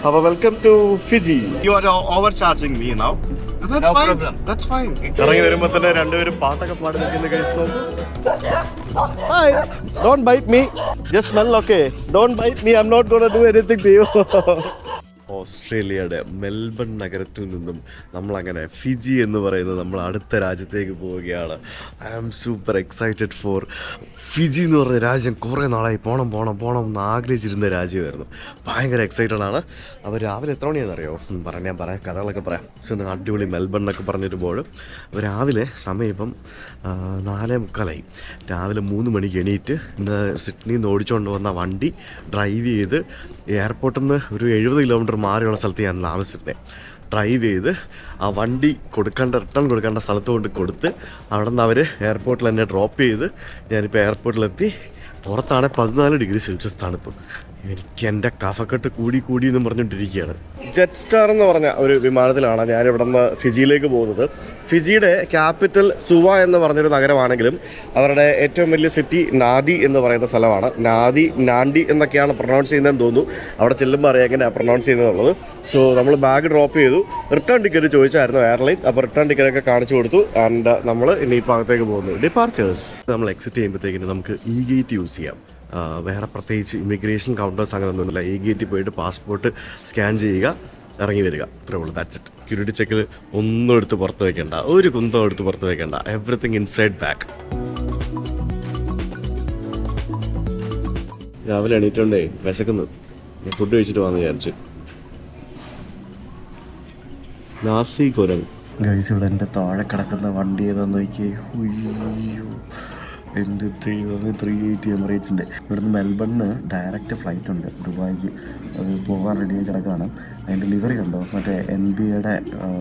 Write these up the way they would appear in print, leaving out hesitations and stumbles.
welcome to Fiji. You are overcharging me now. That's No fine. problem. That's fine. ഇറങ്ങി വരുമ്പോ തന്നെ രണ്ടുപേരും പാട്ടൊക്കെ പാടി നിൽക്കുന്ന case. Hi. Don't bite me. Just smell, okay? Don't bite me. I'm not gonna do anything to you. ഓസ്ട്രേലിയയുടെ Melbourne നഗരത്തിൽ നിന്നും നമ്മളങ്ങനെ ഫിജി എന്ന് പറയുന്നത് നമ്മൾ അടുത്ത രാജ്യത്തേക്ക് പോവുകയാണ്. I am super excited for Fiji എന്ന് പറഞ്ഞ രാജ്യം. കുറേ നാളായി പോകണം എന്ന് ആഗ്രഹിച്ചിരുന്ന രാജ്യമായിരുന്നു. ഭയങ്കര എക്സൈറ്റഡ് ആണ്. അപ്പോൾ രാവിലെ എത്ര മണിയാണെന്നറിയോ? ഞാൻ പറയാം, കഥകളൊക്കെ പറയാം. പക്ഷേ അടിപൊളി മെൽബൺ എന്നൊക്കെ പറഞ്ഞിരുമ്പോൾ രാവിലെ സമയം ഇപ്പം 4:45. രാവിലെ 3 മണിക്ക് എണീറ്റ് ഇന്ന് സിഡ്നിയിൽ നിന്ന് ഓടിച്ചുകൊണ്ട് വന്ന വണ്ടി ഡ്രൈവ് ചെയ്ത് എയർപോർട്ടിൽ നിന്ന് ഒരു 70 കിലോമീറ്റർ മാറിയുള്ള സ്ഥലത്ത് ഞാൻ താമസിച്ചിരുന്നത്. ഡ്രൈവ് ചെയ്ത് ആ വണ്ടി റിട്ടേൺ കൊടുക്കേണ്ട സ്ഥലത്ത് കൊണ്ട് കൊടുത്ത് അവിടെ നിന്ന് അവർ എയർപോർട്ടിൽ എന്നെ ഡ്രോപ്പ് ചെയ്ത് ഞാനിപ്പോൾ എയർപോർട്ടിലെത്തി. പുറത്താണ് 14 ഡിഗ്രി സെൽഷ്യസ് തണുപ്പ്. എനിക്ക് എൻ്റെ കഫക്കെട്ട് കൂടി എന്ന് പറഞ്ഞുകൊണ്ടിരിക്കുകയാണ്. ജെറ്റ് സ്റ്റാർ എന്ന് പറഞ്ഞ ഒരു വിമാനത്തിലാണ് ഞാൻ ഇവിടെ നിന്ന് ഫിജിയിലേക്ക് പോകുന്നത്. ഫിജിയുടെ ക്യാപിറ്റൽ സുവ എന്ന് പറഞ്ഞൊരു നഗരമാണെങ്കിലും അവരുടെ ഏറ്റവും വലിയ സിറ്റി നാദി എന്ന് പറയുന്ന സ്ഥലമാണ്. നാൻഡി എന്നൊക്കെയാണ് പ്രൊനൗൺസ് ചെയ്യുന്നതെന്ന് തോന്നുന്നു. അവിടെ ചെല്ലുമ്പോൾ അറിയാം എങ്ങനെയാണ് പ്രൊനൗൺസ് ചെയ്യുന്നതെന്നുള്ളത്. സോ നമ്മൾ ബാഗ് ഡ്രോപ്പ് ചെയ്തു. റിട്ടേൺ ടിക്കറ്റ് ചോദിച്ചായിരുന്നു എയർലൈൻ. അപ്പോൾ റിട്ടേൺ ടിക്കറ്റൊക്കെ കാണിച്ചു കൊടുത്തു. ആൻഡ് നമ്മൾ ഇനിയിപ്പോൾ അകത്തേക്ക് പോകുന്നു. ഡിപ്പാർച്ചേഴ്സ് നമ്മൾ എക്സിറ്റ് ചെയ്യുമ്പോഴത്തേക്കിന് നമുക്ക് ഇ ഗേറ്റ് യൂസ് ചെയ്യാം. വേറെ പ്രത്യേകിച്ച് ഇമിഗ്രേഷൻ കൗണ്ടേഴ്സ് അങ്ങനെ ഒന്നുമില്ല. ഈ ഗേറ്റിൽ പോയിട്ട് പാസ്പോർട്ട് സ്കാൻ ചെയ്യുക, ഇറങ്ങി വരിക, അത്രേ ഉള്ളൂ. That's it. സെക്യൂരിറ്റി ചെക്കിൽ ഒന്നും എടുത്ത് പുറത്ത് വയ്ക്കേണ്ട, ഒരു കുന്തം എടുത്ത് പുറത്ത് വയ്ക്കേണ്ട. Everything inside bag. രാവിലെ എണീറ്റുകൊണ്ടേ വിശക്കുന്നു. ഞാൻ ഫുഡ് കഴിച്ചിട്ട് വന്ന് വിചാരിച്ചു. നാസി കുരങ്ങ് ഗൈസ്, ഇവിടെ എൻ്റെ താഴെ കിടക്കുന്ന വണ്ടി ഏതാന്ന് നോക്കിയേ. ഉയ്യോ, എൻ്റെ ദൈവമേ, 380 എമിറേറ്റ്സിൻ്റെ. ഇവിടുന്ന് മെൽബണിന് ഡയറക്റ്റ് ഫ്ലൈറ്റ് ഉണ്ട് ദുബായിക്ക്. അത് പോകാൻ റെഡിയായി കിടക്കുകയാണ്. അതിൻ്റെ ലിവറി കണ്ടോ, മറ്റേ NBA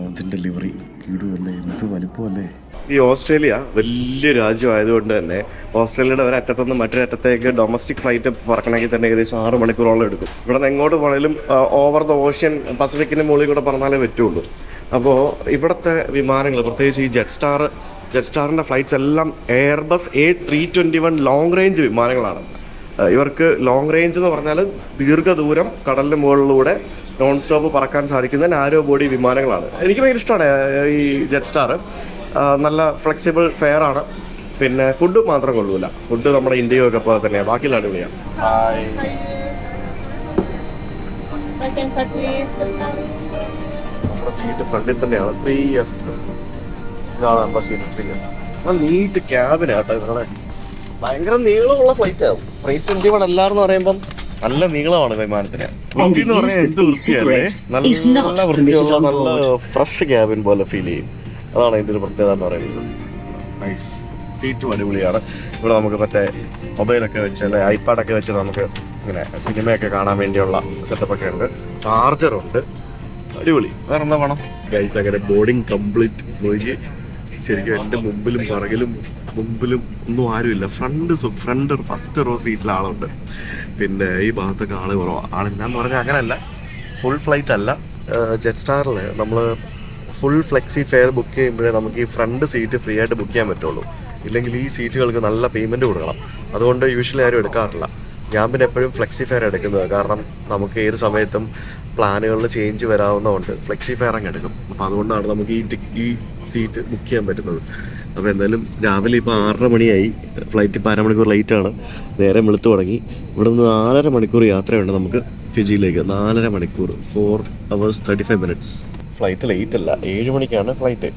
ഇതിൻ്റെ ലിവറി. കീടുമല്ലേ, എന്ത് വലുപ്പമല്ലേ. ഈ ഓസ്ട്രേലിയ വലിയ രാജ്യമായതുകൊണ്ട് തന്നെ ഓസ്ട്രേലിയയുടെ ഒരറ്റത്തുനിന്ന് മറ്റൊരറ്റത്തേക്ക് ഡൊമസ്റ്റിക് ഫ്ലൈറ്റ് പറക്കണമെങ്കിൽ തന്നെ ഏകദേശം 6 മണിക്കൂറോളം എടുക്കും. ഇവിടെ നിന്ന് എങ്ങോട്ട് പോകണമെങ്കിലും ഓവർ ദ ഓഷ്യൻ പസഫിക്കിൻ്റെ മുകളിൽ കൂടെ പറഞ്ഞാലേ പറ്റുള്ളൂ. അപ്പോൾ ഇവിടുത്തെ വിമാനങ്ങൾ, പ്രത്യേകിച്ച് ഈ ജെറ്റ് സ്റ്റാറിൻ്റെ ഫ്ലൈറ്റ്സ് എല്ലാം എയർബസ് A321 ലോങ് റേഞ്ച് വിമാനങ്ങളാണ്. ഇവർക്ക് ലോങ് റേഞ്ച് എന്ന് പറഞ്ഞാൽ ദീർഘദൂരം കടലിന് മുകളിലൂടെ നോൺ സ്റ്റോപ്പ് പറക്കാൻ സാധിക്കുന്ന നാരോ ബോഡി വിമാനങ്ങളാണ്. എനിക്ക് ഭയങ്കര ഇഷ്ടമാണ് ഈ ജെറ്റ് സ്റ്റാർ. നല്ല ഫ്ലെക്സിബിൾ ഫെയർ ആണ്. പിന്നെ ഫുഡ് മാത്രം കൊള്ളൂല. ഫുഡ് നമ്മുടെ ഇന്ത്യയൊക്കെ പോലെ തന്നെയാണ്, ബാക്കിയുള്ള അടിപൊളിയാണ്. നമ്മുടെ സീറ്റ് ഫ്രണ്ടിൽ തന്നെയാണ്. 3F ഇതാണ് നമ്മുടെ സീറ്റ്. 3F NEET ക്യാബിനാട്ടോ. ഇവിടെ ഭയങ്കര നീളമുള്ള ഫ്ലൈറ്റ് ആവും. 321 എല്ലാവരും പറയുമ്പം നല്ല നീളമാണ് വിമാനത്തിന്. വൃത്തി എന്ന് പറഞ്ഞാൽ എന്ത് വൃത്തിയല്ലേ, നല്ല വൃത്തിയുള്ള നല്ല ഫ്രഷ് ക്യാബിൻ പോലെ ഫീൽ ചെയ്യും. അതാണ് ഇതിൻ്റെ പ്രത്യേകത എന്ന് പറയുന്നത്. നൈസ് സീറ്റും അടിപൊളിയാണ്. ഇവിടെ നമുക്ക് മറ്റേ മൊബൈലൊക്കെ വെച്ച് അല്ലെ ഐപാഡൊക്കെ വെച്ച് നമുക്ക് ഇങ്ങനെ സിനിമയൊക്കെ കാണാൻ വേണ്ടിയുള്ള സെറ്റപ്പൊക്കെ ഉണ്ട്. ചാർജറുണ്ട്, അടിപൊളി. വേറെ എന്താ വേണം ഗൈസ്? അങ്ങനെ ബോർഡിങ് കംപ്ലീറ്റ് പോയി. ശരിക്കും എൻ്റെ മുമ്പിലും ഒന്നും ആരുമില്ല. ഫ്രണ്ട് ഫസ്റ്റ് റോ സീറ്റിൽ ആളുണ്ട്. പിന്നെ ഈ ഭാഗത്തൊക്കെ ആള് കുറവാണ്. ആളില്ലാന്ന് പറഞ്ഞാൽ അങ്ങനെയല്ല, ഫുൾ ഫ്ലൈറ്റ് അല്ല. ജെറ്റ് സ്റ്റാറിൽ നമ്മൾ ഫുൾ ഫ്ലെക്സി ഫെയർ ബുക്ക് ചെയ്യുമ്പോഴേ നമുക്ക് ഈ ഫ്രണ്ട് സീറ്റ് ഫ്രീ ആയിട്ട് ബുക്ക് ചെയ്യാൻ പറ്റുള്ളൂ. ഇല്ലെങ്കിൽ ഈ സീറ്റുകൾക്ക് നല്ല പേയ്മെൻറ്റ് കൊടുക്കണം. അതുകൊണ്ട് യൂഷ്വലി ആരും എടുക്കാറില്ല. ഞാൻ പിന്നെ എപ്പോഴും ഫ്ലെക്സി ഫെയർ എടുക്കുന്നത്. കാരണം നമുക്ക് ഏത് സമയത്തും പ്ലാനുകളിൽ ചേഞ്ച് വരാവുന്നതുകൊണ്ട് ഫ്ലെക്സി ഫെയർ അങ്ങ് എടുക്കും. അപ്പോൾ അതുകൊണ്ടാണ് നമുക്ക് ഈ സീറ്റ് ബുക്ക് ചെയ്യാൻ പറ്റുന്നത്. അപ്പോൾ എന്തായാലും രാവിലെ ഇപ്പോൾ 6:30 മണിയായി. ഫ്ലൈറ്റ് ഇപ്പോൾ 1/2 മണിക്കൂർ ലേറ്റാണ്. നേരെ വെളുത്ത് തുടങ്ങി. ഇവിടെ നിന്ന് 4.5 മണിക്കൂർ യാത്രയുണ്ട് നമുക്ക് ഫിജിയിലേക്ക്. 4.5 മണിക്കൂർ, 4 hours 35 minutes. ഫ്ലൈറ്റ് ലേറ്റ് അല്ല, 7 മണിക്കാണ് ഫ്ലൈറ്റ്.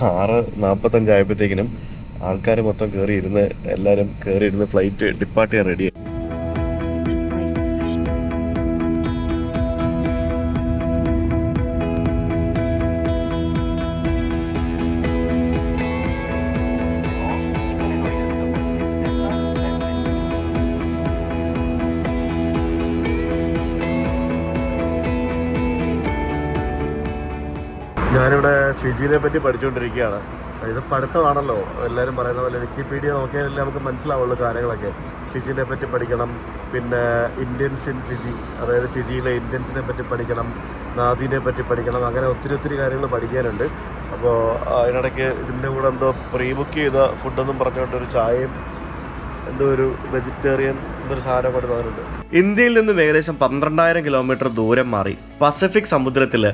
6:45 ആയപ്പോഴത്തേക്കിനും ആൾക്കാർ മൊത്തം എല്ലാവരും കയറിയിരുന്ന് ഫ്ലൈറ്റ് ഡിപ്പാർട്ട് ചെയ്യാൻ റെഡിയായി. ഞാനിവിടെ ഫിജിനെ പറ്റി പഠിച്ചുകൊണ്ടിരിക്കുകയാണ്. ഇത് പഠിത്തമാണല്ലോ, എല്ലാവരും പറയുന്ന പോലെ വിക്കിപീഡിയ നോക്കിയാലല്ലേ നമുക്ക് മനസ്സിലാവുള്ളൂ കാര്യങ്ങളൊക്കെ. ഫിജിനെ പറ്റി പഠിക്കണം, പിന്നെ ഇന്ത്യൻസ് ഇൻ ഫിജി, അതായത് ഫിജിയിലെ ഇന്ത്യൻസിനെ പറ്റി പഠിക്കണം, നാദിനെ പറ്റി പഠിക്കണം. അങ്ങനെ ഒത്തിരി കാര്യങ്ങൾ പഠിക്കാനുണ്ട്. അപ്പോൾ അതിനിടയ്ക്ക് ഇതിൻ്റെ കൂടെ എന്തോ പ്രീ ബുക്ക് ചെയ്ത ഫുഡെന്നും പറഞ്ഞുകൊണ്ട് ഒരു ചായയും എന്തോ ഒരു വെജിറ്റേറിയൻ ഇതൊരു സാധനം കൊണ്ട് തോന്നുന്നുണ്ട്. ഇന്ത്യയിൽ നിന്നും ഏകദേശം 12,000 കിലോമീറ്റർ ദൂരം മാറി പസഫിക് സമുദ്രത്തിൽ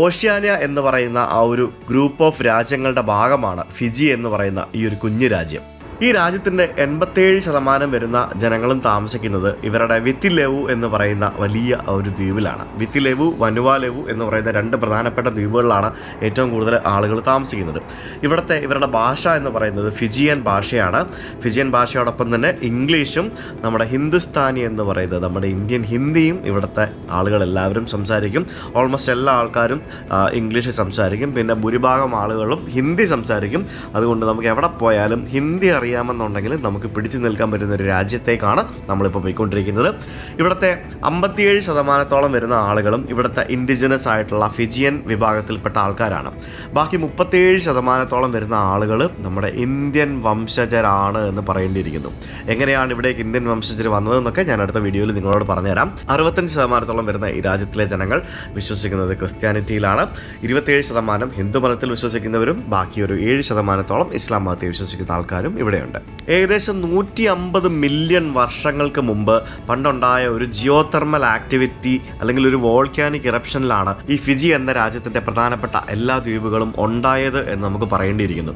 ഓഷ്യാനിയ എന്ന് പറയുന്ന ആ ഒരു ഗ്രൂപ്പ് ഓഫ് രാജ്യങ്ങളുടെ ഭാഗമാണ് ഫിജി എന്ന് പറയുന്ന ഈ ഒരു കുഞ്ഞു രാജ്യം. ഈ രാജ്യത്തിൻ്റെ 87% വരുന്ന ജനങ്ങളും താമസിക്കുന്നത് ഇവരുടെ വിത്തിലെവു എന്ന് പറയുന്ന വലിയ ഒരു ദ്വീപിലാണ്. വിത്തിലെവു, വനുവാലെവു എന്ന് പറയുന്ന 2 പ്രധാനപ്പെട്ട ദ്വീപുകളിലാണ് ഏറ്റവും കൂടുതൽ ആളുകൾ താമസിക്കുന്നത്. ഇവരുടെ ഭാഷ എന്ന് പറയുന്നത് ഫിജിയൻ ഭാഷയാണ്. ഫിജിയൻ ഭാഷയോടൊപ്പം തന്നെ ഇംഗ്ലീഷും നമ്മുടെ ഹിന്ദുസ്ഥാനി എന്ന് പറയുന്നത് നമ്മുടെ ഇന്ത്യൻ ഹിന്ദിയും ഇവിടുത്തെ ആളുകളെല്ലാവരും സംസാരിക്കും. ഓൾമോസ്റ്റ് എല്ലാ ആൾക്കാരും ഇംഗ്ലീഷ് സംസാരിക്കും. പിന്നെ ഭൂരിഭാഗം ആളുകളും ഹിന്ദി സംസാരിക്കും. അതുകൊണ്ട് നമുക്ക് എവിടെ പോയാലും ഹിന്ദി അറിയാമെന്നുണ്ടെങ്കിൽ നമുക്ക് പിടിച്ചു നിൽക്കാൻ പറ്റുന്ന ഒരു രാജ്യത്തേക്കാണ് നമ്മളിപ്പോൾ പോയിക്കൊണ്ടിരിക്കുന്നത്. ഇവിടുത്തെ 57% വരുന്ന ആളുകളും ഇവിടുത്തെ ഇൻഡിജിനസ് ആയിട്ടുള്ള ഫിജിയൻ വിഭാഗത്തിൽപ്പെട്ട ആൾക്കാരാണ്. ബാക്കി 37% വരുന്ന ആളുകൾ നമ്മുടെ ഇന്ത്യൻ വംശജരാണ് എന്ന് പറയേണ്ടിയിരിക്കുന്നു. എങ്ങനെയാണ് ഇവിടേക്ക് ഇന്ത്യൻ വംശജർ വന്നതെന്നൊക്കെ ഞാൻ അടുത്ത വീഡിയോയിൽ നിങ്ങളോട് പറഞ്ഞുതരാം. 65% വരുന്ന ഈ രാജ്യത്തിലെ ജനങ്ങൾ വിശ്വസിക്കുന്നത് ക്രിസ്ത്യാനിറ്റിയിലാണ്. 27% ഹിന്ദു മതത്തിൽ വിശ്വസിക്കുന്നവരും ബാക്കി ഒരു 7% ഇസ്ലാം മതത്തിൽ വിശ്വസിക്കുന്ന ആൾക്കാരും ഇവിടെയുണ്ട്. ഏകദേശം 150 മില്യൺ വർഷങ്ങൾക്ക് മുമ്പ് പണ്ടുണ്ടായ ഒരു ജിയോ തെർമൽ ആക്ടിവിറ്റി അല്ലെങ്കിൽ ഒരു വോൾക്കാനിക് ഇറപ്ഷനിലാണ് ഈ ഫിജി എന്ന രാജ്യത്തിൻ്റെ പ്രധാനപ്പെട്ട എല്ലാ ദ്വീപുകളും ഉണ്ടായത് എന്ന് നമുക്ക് പറയേണ്ടിയിരിക്കുന്നു.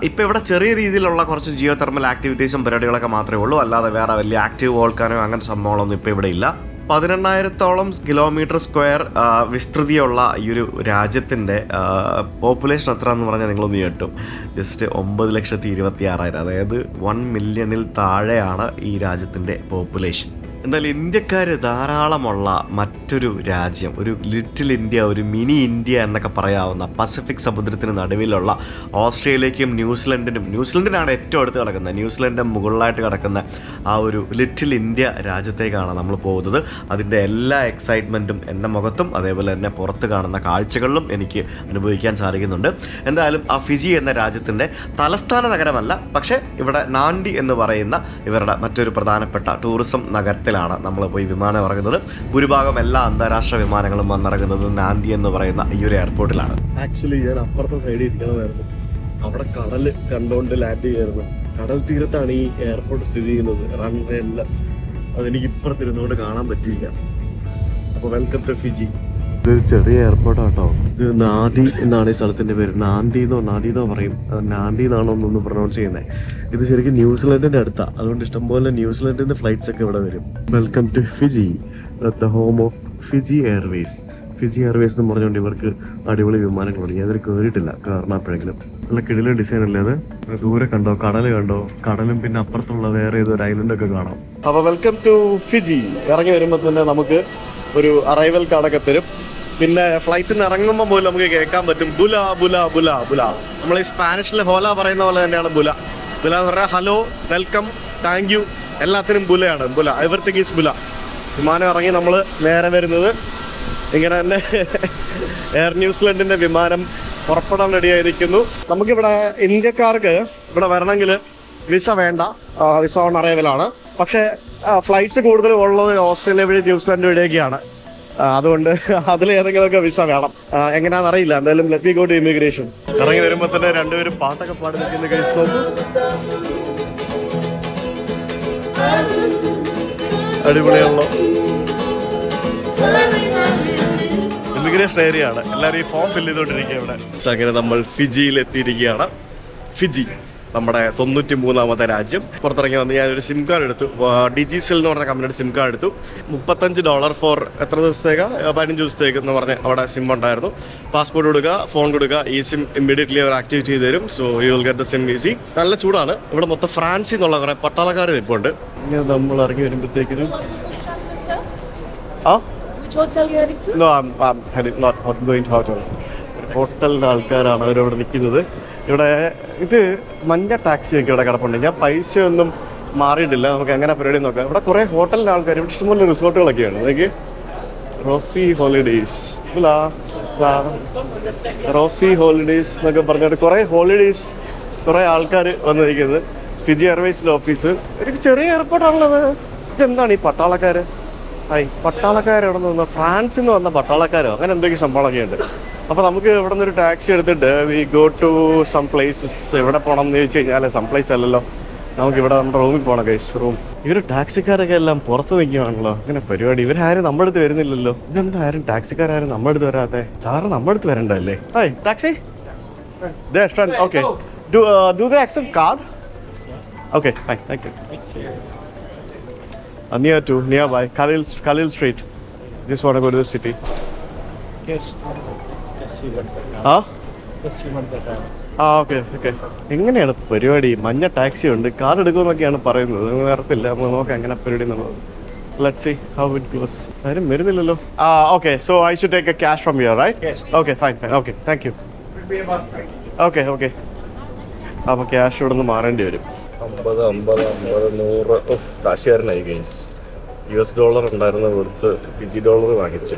ഇപ്പോൾ ഇവിടെ ചെറിയ രീതിയിലുള്ള കുറച്ച് ജിയോ തെർമൽ ആക്ടിവിറ്റീസും പരിപാടികളൊക്കെ മാത്രമേ ഉള്ളൂ. അല്ലാതെ വേറെ വലിയ ആക്റ്റീവ് വോൾക്കാനോ അങ്ങനെ സംഭവങ്ങളൊന്നും ഇപ്പോൾ ഇവിടെ ഇല്ല. 10,000-ഓളം കിലോമീറ്റർ സ്ക്വയർ വിസ്തൃതിയുള്ള ഈ ഒരു രാജ്യത്തിൻ്റെ പോപ്പുലേഷൻ എത്ര എന്ന് പറഞ്ഞാൽ നിങ്ങളൊന്ന് കേട്ടും ജസ്റ്റ് 9,26,000, അതായത് 1 മില്യണിൽ താഴെയാണ് ഈ രാജ്യത്തിൻ്റെ പോപ്പുലേഷൻ. എന്നാൽ ഇന്ത്യക്കാർ ധാരാളമുള്ള മറ്റൊരു രാജ്യം, ഒരു ലിറ്റിൽ ഇന്ത്യ, ഒരു മിനി ഇന്ത്യ എന്നൊക്കെ പറയാവുന്ന പസഫിക് സമുദ്രത്തിന് നടുവിലുള്ള ഓസ്ട്രേലിയയ്ക്കും ന്യൂസിലൻഡിനാണ് ഏറ്റവും അടുത്ത് കിടക്കുന്നത്, ന്യൂസിലൻഡിൻ്റെ മുകളിലായിട്ട് കിടക്കുന്ന ആ ഒരു ലിറ്റിൽ ഇന്ത്യ രാജ്യത്തേക്കാണ് നമ്മൾ പോകുന്നത്. അതിൻ്റെ എല്ലാ എക്സൈറ്റ്മെൻറ്റും എൻ്റെ മുഖത്തും അതേപോലെ തന്നെ പുറത്ത് കാണുന്ന കാഴ്ചകളിലും എനിക്ക് അനുഭവിക്കാൻ സാധിക്കുന്നുണ്ട്. എന്തായാലും ആ ഫിജി എന്ന രാജ്യത്തിൻ്റെ തലസ്ഥാന നഗരമല്ല, പക്ഷേ ഇവിടെ നാൻഡി എന്ന് പറയുന്ന ഇവരുടെ മറ്റൊരു പ്രധാനപ്പെട്ട ടൂറിസം നഗരത്തിലാണ് നമ്മൾ പോയി വിമാനം ഇറങ്ങുന്നത്. ഭൂരിഭാഗം എല്ലാ അന്താരാഷ്ട്ര വിമാനങ്ങളും വന്നിറങ്ങുന്നത് നാൻഡി എന്ന് പറയുന്ന ഈ ഒരു എയർപോർട്ടിലാണ്. ആക്ച്വലി ഞാൻ അപ്പുറത്തെ സൈഡിൽ ഇരിക്കണമായിരുന്നു, അവിടെ കടൽ കണ്ടുകൊണ്ട് ലാൻഡ് ചെയ്യായിരുന്നു. കടൽ തീരത്താണ് ഈ എയർപോർട്ട് സ്ഥിതി ചെയ്യുന്നത്. റൺവേ എല്ലാം അതെനിക്ക് ഇപ്പുറത്തിരുന്നുകൊണ്ട് കാണാൻ പറ്റിയില്ല. അപ്പോൾ വെൽക്കം ടു ഫിജി. ഇതൊരു ചെറിയ എയർപോർട്ടാട്ടോ. ഇത് നാദി എന്നാണ് ഈ സ്ഥലത്തിൻ്റെ പേര്. നാദിന്നോ പറയും. നാദി എന്നാണോ ഒന്നൊന്ന് പ്രൊനൗൺസ് ചെയ്യുന്നത്. ഇത് ശരിക്കും ന്യൂസിലൻഡിൻ്റെ അടുത്താണ്. അതുകൊണ്ട് ഇഷ്ടംപോലെ ന്യൂസിലൻഡിൽ നിന്ന് ഫ്ലൈറ്റ്സ് ഒക്കെ ഇവിടെ വരും. Welcome to Fiji, the home of Fiji Airways. Fiji Airways എന്ന് പറഞ്ഞുകൊണ്ട് ഇവർക്ക് അടിപൊളി വിമാനങ്ങളുണ്ട്. ഞാൻ അതിൽ കയറിയിട്ടില്ല, കാരണം അപ്പോഴെങ്കിലും നല്ല കിടിലൻ ഡിസൈൻ അല്ലേ അത്. ദൂരെ കണ്ടോ, കടൽ കണ്ടോ, കടലും പിന്നെ അപ്പുറത്തുള്ള വേറെ ഏതൊരു ഐലൻഡൊക്കെ കാണാം. അപ്പോൾ വെൽക്കം ടു ഫിജി. ഇറങ്ങി വരുമ്പോൾ തന്നെ നമുക്ക് ഒരു അറൈവൽ കാർഡൊക്കെ തരും. പിന്നെ ഫ്ലൈറ്റിൽ നിന്ന് ഇറങ്ങുമ്പോൾ പോലും നമുക്ക് കേൾക്കാൻ പറ്റും ബുല ബുല ബുല ബുല. നമ്മൾ ഈ സ്പാനിഷിൽ ഹോല പറയുന്ന പോലെ തന്നെയാണ് ബുല. ബുല എന്ന് പറഞ്ഞാൽ ഹലോ, വെൽക്കം, താങ്ക് യു, എല്ലാത്തിനും ബുലയാണ്. Bula, everything is Bula. വിമാനം ഇറങ്ങി നമ്മൾ നേരെ വരുന്നത് ഇങ്ങനെ തന്നെ എയർ ന്യൂസിലൻഡിൻ്റെ വിമാനം പുറപ്പെടാൻ റെഡിയായിരിക്കുന്നു. നമുക്കിവിടെ ഇന്ത്യക്കാർക്ക് ഇവിടെ വരണമെങ്കിൽ വിസ വേണ്ട, വിസ ഓൺ അറൈവലാണ്. പക്ഷേ ഫ്ലൈറ്റ്സ് കൂടുതലും ഉള്ളത് ഓസ്ട്രേലിയ വഴി ന്യൂസിലൻഡ് വഴിയൊക്കെയാണ്. അതുകൊണ്ട് അതിലേതെങ്കിലുമൊക്കെ വിസ വേണം. എങ്ങനെയാണെന്ന് അറിയില്ല. എന്തായാലും let me go to immigration. ഇറങ്ങി വരുമ്പോൾ തന്നെ രണ്ടുപേരും പാട്ടൊക്കെ പാടി നിൽക്കുന്ന കേസ് നോക്കും. അടിപൊളിയാണല്ലോ. ഇമിഗ്രേഷൻ ഏരിയ ആണ്. എല്ലാവരും ഈ ഫോം ഫില്ല് ചെയ്തുകൊണ്ടിരിക്കുക ഇവിടെ. അങ്ങനെ നമ്മൾ ഫിജിയിൽ എത്തിയിരിക്കുകയാണ്. ഫിജി നമ്മുടെ 93ാമത്തെ രാജ്യം. പുറത്തിറങ്ങി വന്ന് ഞാനൊരു സിം കാർഡ് എടുത്തു. ഡിജിസെൽ എന്ന് പറഞ്ഞ കമ്പനിയുടെ സിം കാർഡ് എടുത്തു. $35 ഫോർ എത്ര ദിവസത്തേക്ക്, 15 ദിവസത്തേക്ക് എന്ന് പറഞ്ഞ് അവിടെ സിം ഉണ്ടായിരുന്നു. പാസ്പോർട്ട് കൊടുക്കുക, ഫോൺ കൊടുക്കുക, ഈ സിം ഇമ്മീഡിയറ്റ്ലി അവർ ആക്ടിവേറ്റ് ചെയ്ത് തരും. So you will get the SIM easy. നല്ല ചൂടാണ്. ഇവിടെ മൊത്തം ഫ്രാൻസിൽ നിന്നുള്ള കുറേ പട്ടാളക്കാർ നിൽപ്പുണ്ട്. ഇങ്ങനെ നമ്മൾ ഇറങ്ങി വരുമ്പോഴത്തേക്കിനും ഹോട്ടലിൻ്റെ ആൾക്കാരാണ് അവരവിടെ നിൽക്കുന്നത്. ഇവിടെ ഇത് മഞ്ഞ ടാക്സിയൊക്കെ ഇവിടെ കിടപ്പുണ്ട്. ഞാൻ പൈസ ഒന്നും മാറിയിട്ടില്ല. നമുക്ക് എങ്ങനെ പരിപാടി നോക്കാം. ഇവിടെ കുറേ ഹോട്ടലിൻ്റെ ആൾക്കാർ, ഇവിടെ ഇഷ്ടംപോലെ റിസോർട്ടുകളൊക്കെയാണ്. എനിക്ക് റോസി ഹോളിഡേയ്സ്, റോസി ഹോളിഡേയ്സ് എന്നൊക്കെ പറഞ്ഞിട്ട് കുറേ ഹോളിഡേയ്സ്, കുറേ ആൾക്കാർ വന്നിരിക്കുന്നത്. ഫിജി എയർവേസിൻ്റെ ഓഫീസ്. ഒരു ചെറിയ എയർപോർട്ടാണുള്ളത്. ഇതെന്താണ് ഈ പട്ടാളക്കാർ? പട്ടാളക്കാരെവിടെ നിന്ന്, ഫ്രാൻസിൽ നിന്ന് വന്ന പട്ടാളക്കാരോ അങ്ങനെ എന്തൊക്കെ സംഭവങ്ങളൊക്കെ ഉണ്ട്. അപ്പോൾ നമുക്ക് ഇവിടെ നിന്നൊരു ടാക്സി എടുത്തിട്ട് we go to some places. എവിടെ പോകണം എന്ന് ചോദിച്ചു കഴിഞ്ഞാൽ സം പ്ലേസ് അല്ലല്ലോ, നമുക്ക് ഇവിടെ നമ്മുടെ റൂമിൽ പോകണം ഗൈസ്. റൂം ഇവർ ടാക്സിക്കാരൊക്കെ എല്ലാം പുറത്ത് നിൽക്കുകയാണല്ലോ. അങ്ങനെ പരിപാടി. ഇവരാരും നമ്മുടെ അടുത്ത് വരുന്നില്ലല്ലോ. ഇതെന്താ ആരും ടാക്സിക്കാരും നമ്മുടെ അടുത്ത് വരാതെ? സാറ് നമ്മുടെ അടുത്ത് വരണ്ടല്ലേ? Hi taxi. Friend. Okay. Do they accept card? Okay, fine. Thank you. Nearby Khalil Street. Just want to go to the city. Yes. Huh? Okay. എങ്ങനെയാണ് പരിപാടി? മഞ്ഞ ടാക്സി ഉണ്ട്, കാർ എടുക്കുമെന്നൊക്കെയാണ് പറയുന്നത്. നേരത്തില്ല, നമ്മൾ നോക്കാം എങ്ങനെ പരിപാടി എന്നുള്ളത്. Let's see how it goes. ആരും വരുന്നില്ലല്ലോ. Okay, so I should take a cash from here, right? Yes. Okay, fine. Okay, thank you. Okay. അപ്പോൾ ക്യാഷ് ഇവിടെ നിന്ന് മാറേണ്ടി വരും. 50, 100 കാശുകാരനായി ഗൈസ്. US ഡോളർ ഉണ്ടായിരുന്ന കൊടുത്ത് ഫിജി ഡോളർ വാങ്ങിച്ചു.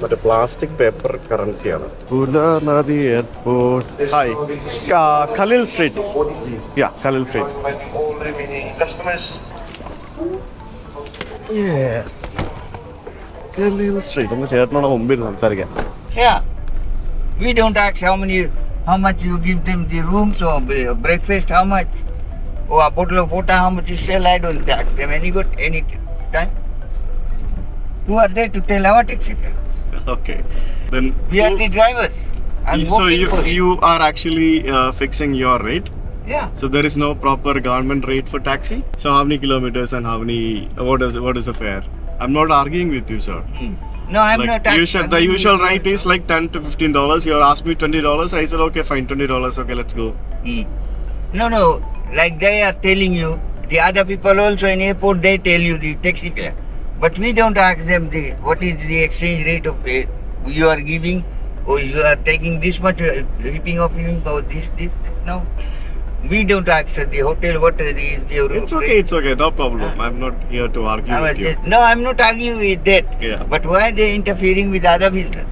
മറ്റേ പ്ലാസ്റ്റിക് പേപ്പർ കറൻസിയാണ്. Nadi airport. Hi. Khalil street. Khalil street. Yes, Khalil street. ഒന്ന് ചേട്ടനോട് മുമ്പിൽ സംസാരിക്കാം. Yeah, we don't ask how much you give them the rooms or breakfast, how much, or a bottle of water, how much you sell. I don't ask them any time. Who are there to tell our taxi fare? Okay, then We are the drivers. I'm so working for it. you are actually fixing your rate. Yeah. So there is no proper government rate for taxi. So how many kilometers and how many? What is the fare? I'm not arguing with you, sir. No, I'm Like not. the usual rate is like $10 to $15. You asked me $20. I said okay, fine, $20. Okay, let's go. No. Like they are telling you, the other people also in airport, they tell you the taxi fare. But we don't ask them what is the exchange rate of you are giving, or you are taking this much, ripping off him, or this. No. We don't ask the hotel what is your room. It's okay, no problem. I'm not here to argue with you. No, I'm not arguing with that. Yeah. But why they interfering with other business?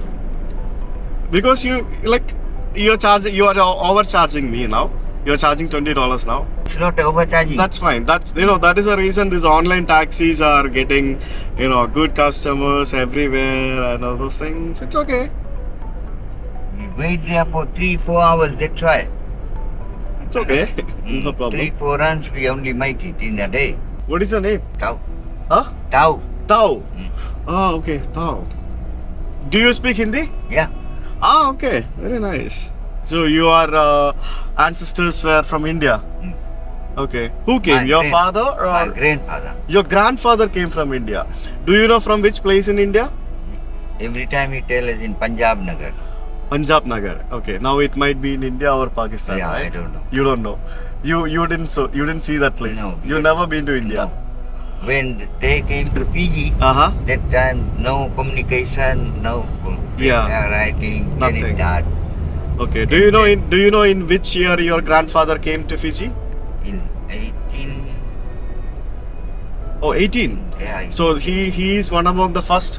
Because you are overcharging me now. You're charging $20 now. It's not overcharging. That's fine. That is the reason these online taxis are getting, good customers everywhere and all those things. It's okay. We wait there for 3-4 hours, that's why. It's okay. No problem. 3-4 runs we only make it in a day. What is your name? Tau. Huh? Tau. Tao. Okay, Tao. Do you speak Hindi? Yeah. Okay. Very nice. So your ancestors were from India? Okay. Who came? Your father or My grandfather. your grandfather came from India? Do you know from which place in India? Every time he tell us in Punjab Nagar. Punjab Nagar. Okay. Now it might be in India or Pakistan, Yeah, right? I don't know. You don't know. You didn't see that place. No. You've never been to India. No. When they came to Fiji, that time no communication, no writing, Nothing. any that. Okay. Do you know in which year your grandfather came to Fiji? In 18. Oh, 18. Yeah. So he is one among the first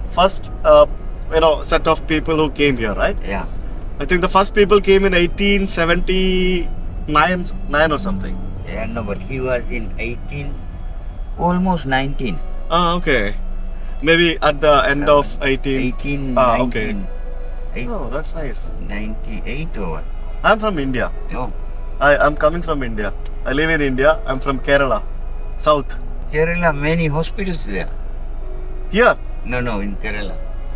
set of people who came here, right? Yeah. I think the first people came in 1879 or something. Yeah, no, but he was in 18, almost 19. Okay. Maybe at the end of 18. 18, Okay. 19, Oh, that's nice. 98 or what? I'm from India. Oh, I'm coming from India. I live in India. I'm from Kerala, South. Kerala, many hospitals there. Here No, in Kerala.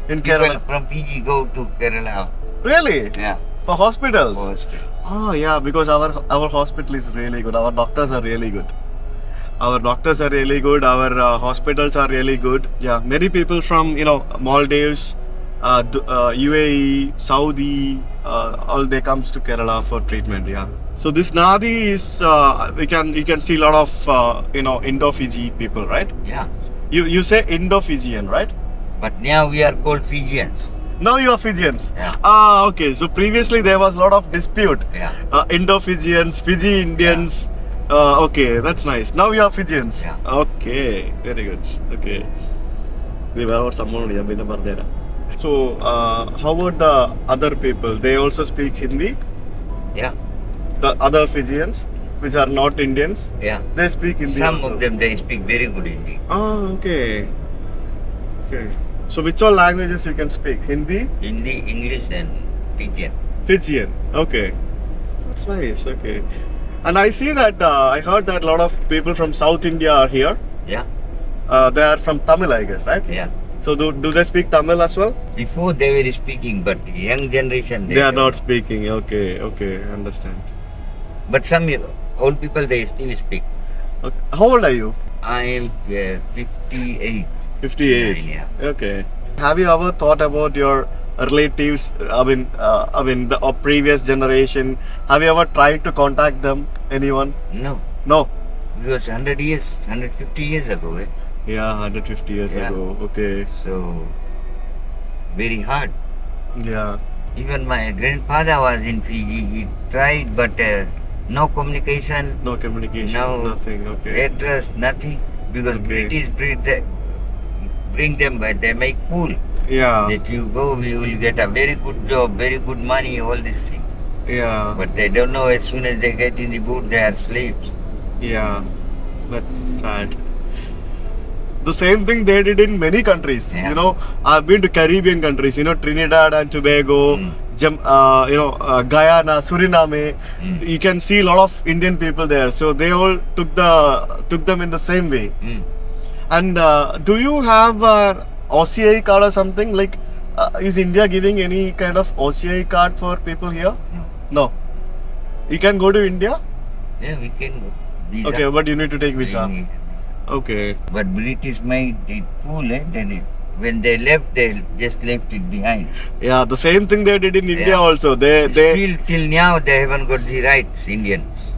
in Kerala. People from Fiji go to Kerala. Really? Yeah. For hospitals? for hospital. Oh yeah, because our hospital is really good. Our doctors are really good. Our hospitals are really good. Yeah, many people from Maldives, UAE, Saudi, all they comes to Kerala for treatment. Yeah. So this Nadi is you can see a lot of Indo-Fiji people, right? Yeah. You say Indo-Fijian, right? But now we are called Fijians. Now you are Fijians. Yeah. Okay. So previously there was a lot of dispute. Yeah. Indo-Fijians, Fiji Indians. Okay, that's nice. Now you are Fijians. Yeah. Okay, very good. Okay. So, how about the other people? They also speak Hindi? Yeah. The other Fijians, which are not Indians, Yeah. they speak Hindi Some also. of them they speak very good Hindi. Okay. So which all languages you can speak? Hindi? Hindi, English and Fijian. Fijian. Okay. That's nice. Okay. And I see that I heard that a lot of people from South India are here. Yeah, They are from Tamil, I guess, right? yeah. So do they speak Tamil as well? Before they were speaking, but young generation They are don't. not speaking. Okay, understand. But some old people they still speak. Okay. How old are you? I am 58. 58. Yeah. Okay. Have you ever thought about your relatives? I mean, the previous generation. Have you ever tried to contact them? Anyone? No, No. because 100 years, 150 years ago. Yeah, 150 years Yeah. ago. Okay. So very hard. Yeah. Even my grandfather was in Fiji. He tried, but no communication, No communication. No. Nothing. Okay. address, nothing. Because Okay. British bring them, but they make fool. Yeah. That you go, you will get a very good job, very good money, all these things. Yeah. But they don't know as soon as they get in the boat, they are slaves. Yeah. That's sad. The same thing they did in many countries. Yeah. You know, I've been to Caribbean countries. You know, Trinidad and Tobago, Guyana, Suriname. Mm. You can see a lot of Indian people there. So they all took them in the same way. Mm. And do you have OCI card or something? Like, is India giving any kind of OCI card for people here? No. No. You can go to India. Yeah, we can go. Visa. Okay, but you need to take visa. We need a visa. Okay. But British made it fool. Then when they left, they just left it behind. Yeah, the same thing they did in India Yeah. also. They Still till now they haven't got the rights, Indians.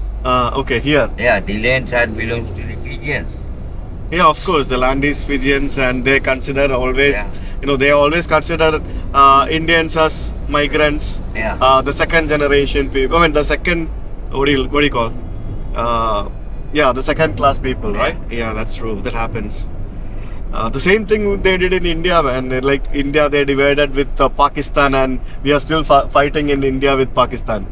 okay, here. Yeah, the lands are belongs to the Fijians. Yeah, of course, the land is Fijians, and they consider always, Yeah. they always consider Indians as migrants. Yeah. The second generation people. I mean, the second, what do you call? The second class people, right? Yeah, that's true. That happens. The same thing they did in India, man. Like India, they divided with Pakistan, and we are still fighting in India with Pakistan.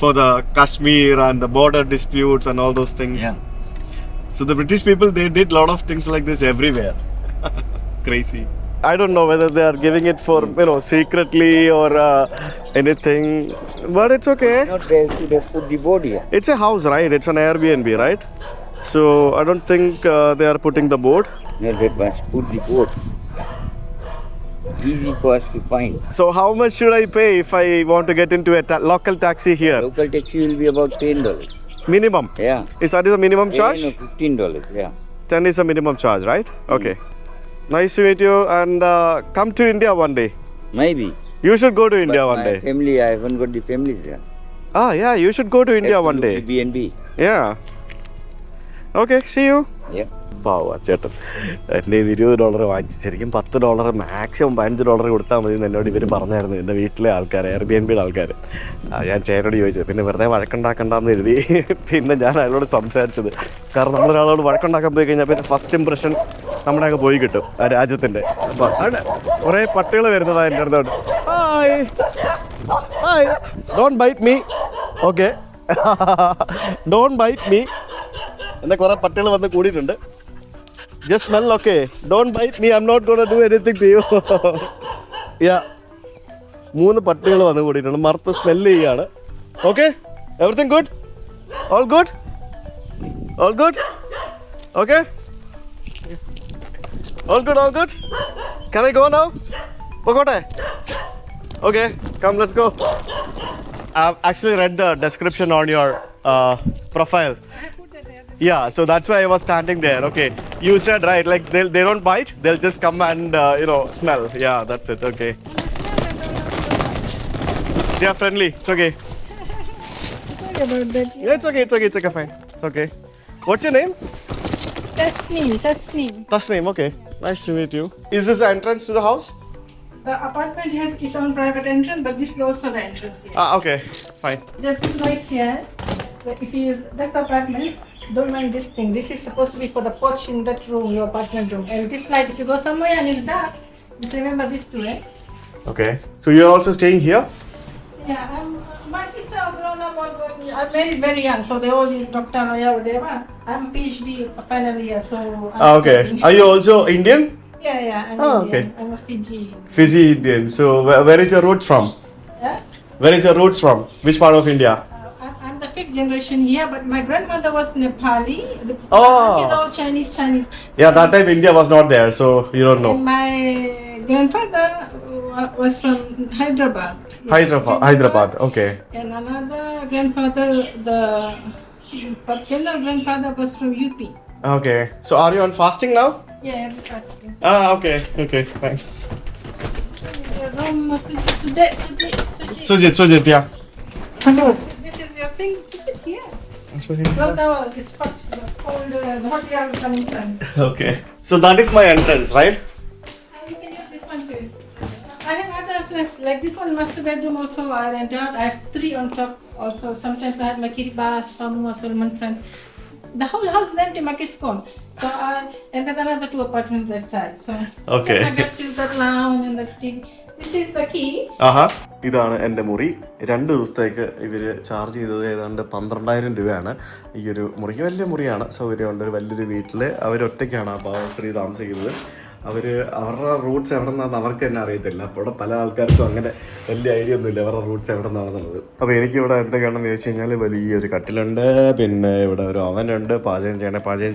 For the Kashmir and the border disputes and all those things. Yeah. So the British people, they did a lot of things like this everywhere. Crazy. I don't know whether they are giving it for, secretly or anything, but it's okay. Not they should have put the board here. It's a house, right? It's an Airbnb, right? So I don't think they are putting the board. No, they must put the board. Easy for us to find. So how much should I pay if I want to get into a local taxi here? Local taxi will be about $10. Minimum? Yeah. Is that the minimum charge? No, $15. Yeah. 10 is the minimum charge, right? Okay. Nice to meet you, and come to India one day. Maybe. You should go to India But one my day. family, I haven't got the families there. Yeah, you should go to India Have to one look day. the B&B. Yeah. Okay, see you. Yeah. പാവാ ചേട്ടൻ എൻ്റെ $20 വാങ്ങിച്ചു. ശരിക്കും $10 maximum $15 കൊടുത്താൽ മതി എന്ന് എന്നോട് ഇവർ പറഞ്ഞായിരുന്നു, എൻ്റെ വീട്ടിലെ ആൾക്കാർ, എയർബിഎൻബിയുടെ ആൾക്കാർ. ഞാൻ ചേട്ടനോട് ചോദിച്ചത്, പിന്നെ വെറുതെ വഴക്കുണ്ടാക്കണ്ടെന്ന് എഴുതി. പിന്നെ ഞാൻ അയാളോട് സംസാരിച്ചത്, കാരണം നമ്മളൊരാളോട് വഴക്കുണ്ടാക്കാൻ പോയി കഴിഞ്ഞാൽ പിന്നെ ഫസ്റ്റ് ഇംപ്രഷൻ നമ്മുടെയൊക്കെ പോയി കിട്ടും ആ രാജ്യത്തിൻ്റെ. അപ്പോൾ അവിടെ കുറേ പട്ടികൾ വരുന്നതാണ് എൻ്റെ അടുത്തോട്ട്. Hi hi, don't bite me. Okay, don't bite me. എന്നെ കുറേ പട്ടികൾ വന്ന് കൂടിയിട്ടുണ്ട്. Just smell, okay? Don't bite me. I'm not gonna do anything to you. Yeah. 3 പട്ടികൾ വന്ന് കൂടിയിട്ടുണ്ട്. മറുത്ത് സ്മെല്ല് ചെയ്യാണ്. Okay? Everything good? All good? All good? Okay? All good? Can I go now? പോകട്ടെ? Okay, come, let's go. I've actually read the description on your profile. Yeah, so that's why I was standing there. Okay, you said right, like they don't bite, they'll just come and smell. Yeah, that's it. Okay, they are friendly. It's okay. Sorry about that. Yeah, it's okay, fine. It's okay. What's your name? Tasneem. Tasneem. Okay, nice to meet you. Is this the entrance to the house? The apartment has its own private entrance, but this is also the entrance here. Okay, fine. There's 2 lights here. If you that's the apartment, don't mind this thing. This is supposed to be for the porch in that room, your apartment room. And this light, if you go somewhere and it's dark, just remember this too, eh? Okay, so you're also staying here? Yeah, my kids are grown up, all going. I'm very, very young, so they all doctor, lawyer, whatever. I'm PhD final year, so. Okay. studying. Are you also Indian? Yeah, I'm Oh, Indian. okay. I'm a Fiji. Fiji Indian. So where is your roots from? Yeah? Where is your roots from? Which part of India? I'm the fifth generation here, but my grandmother was Nepali. The Oh. aunties all Chinese. Yeah, that time India was not there, so you don't know. And my grandfather was from Hyderabad. Hyderabad. Okay. And another grandfather, the paternal grandfather was from UP. Okay. So are you on fasting now? Yeah, I'm fasting. Okay. Thanks. Sujit. Sujit, yeah. This is your thing, Sujit, here. Well, this part, the cold, what you are coming from. Okay. So that is my entrance, right? And you can use this one too. I have other flats, like this one master bedroom also I rent out. I have 3 on top also. Sometimes I have my Kiriba, Samu, Solomon friends. The whole house is empty, my kids gone. So and then another 2 apartments that side. So Okay. my guests use that lounge and the TV. This is the key. ഇതാണ് എൻ്റെ മുറി 2 ദിവസത്തേക്ക് ഇവർ charge ചെയ്തത് ഏതാണ്ട് 12,000 രൂപയാണ്. ഈ ഒരു മുറിക്ക് വലിയ മുറിയാണ്, സൗകര്യമുണ്ട്. ഒരു വലിയൊരു വീട്ടിൽ അവരൊറ്റയ്ക്കാണ് ആ സ്ത്രീ താമസിക്കുന്നത്. അവരുടെ റൂട്ട്സ് എവിടെ നിന്നാണെന്ന് അവർക്ക് തന്നെ അറിയത്തില്ല. അപ്പോൾ ഇവിടെ പല ആൾക്കാർക്കും അങ്ങനെ വലിയ ഐഡിയ ഒന്നുമില്ല അവരുടെ റൂട്ട്സ് എവിടെ നിന്നാണെന്നുള്ളത്. അപ്പോൾ എനിക്കിവിടെ എന്തൊക്കെയാണെന്ന് ചോദിച്ചു കഴിഞ്ഞാൽ വലിയൊരു കട്ടിലുണ്ട്, പിന്നെ ഇവിടെ ഒരു ഓവനുണ്ട്, പാചകം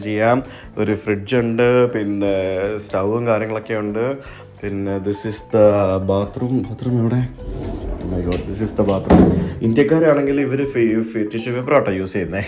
ചെയ്യാം, ഒരു ഫ്രിഡ്ജുണ്ട്, പിന്നെ സ്റ്റൗവും കാര്യങ്ങളൊക്കെ ഉണ്ട്. പിന്നെ ദിസ് ഈസ് ദ ബാത്റൂം എവിടെ? My god, this is the bathroom. ഇന്ത്യക്കാരാണെങ്കിൽ ഇവർ ടിഷ്യൂ പേപ്പറാട്ടോ യൂസ് ചെയ്യുന്നത്.